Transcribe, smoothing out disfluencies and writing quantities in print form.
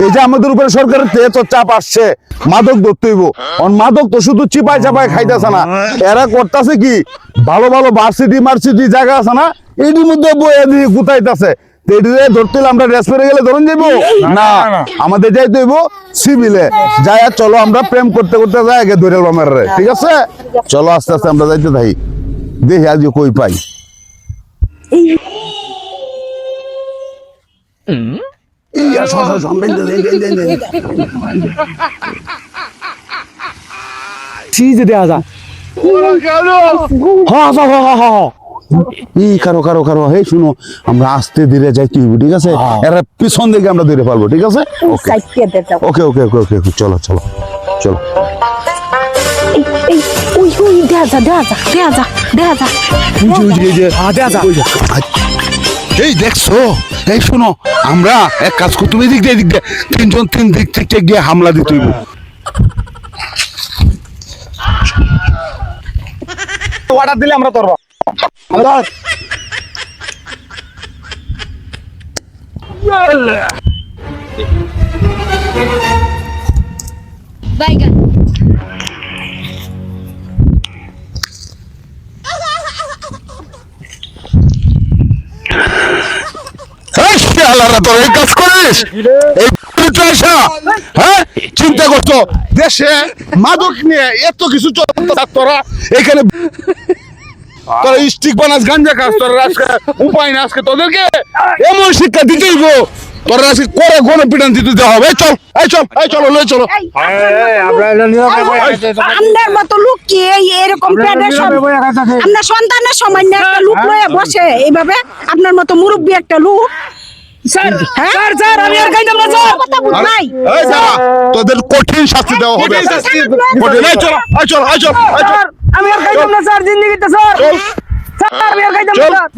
এই যে আমাদের উপরে সরকারের এত চাপ আসছে, মাদক ধরতে হইব। মাদক তো শুধু চিপায় চাপায় খাইতেছে না, এরা করতেছে কি ভালো ভালো ভার্সিটি মার্সিটি জায়গা আছে না, এটির মধ্যে বইয়ে দিয়ে গুতাইতেছে। ধরতে হলে আমরা রেস পেরে গেলে ধরুন যাইবো না, আমাদের যাইতে হইব সিভিলে। যাই চলো আমরা প্রেম করতে করতে যাই আগে ধরে আমার, ঠিক আছে? চলো আস্তে আস্তে আমরা যাইতে থাকি, দেখি আজকে কই পাই। কারো হে শুনো, আমরা আস্তে ধীরে যাইতে হইব, ঠিক আছে? এরা পিছন দিকে আমরা ধরে পারবো, ঠিক আছে? ওকে ওকে ওকে ওকে ওকে, চলো চলো চলো। এই দেখছো, এই শুনো, আমরা এক কাজ করতে হবে, এদিক দিয়ে তিনজন তিন দিক থেকে গিয়ে হামলা দিতে হইব। অর্ডার দিলে আমরা ধরবো। বাইগান তোর এই কাজ করিস, এই হ্যাঁ? চিন্তা করছো দেশে মাদক নিয়ে এত কিছু চলতে, তোরা এখানে তোরা স্টিক বানাস, গাঞ্জা খাস, তোরা আজকে উপায় না, আজকে তোদেরকে এমন শিক্ষা দিতে হইব, তোরা আজকে করে গণপিটান দিতে দেওয়া হবে। চল এই চল, এই চলো লয়ে চলো। আপনার মতো লোক কি এরকম আপনার সন্তানের সামান্য একটা লোক লয়ে বসে এইভাবে? আপনার মতো মুরব্বী একটা লোক। তোদের কঠিন শাস্তি দেওয়া হবে। আমি আর খাইতাম না স্যার, জিন্দেগিতে স্যার। স্যার আমি আর খাইতাম না স্যার।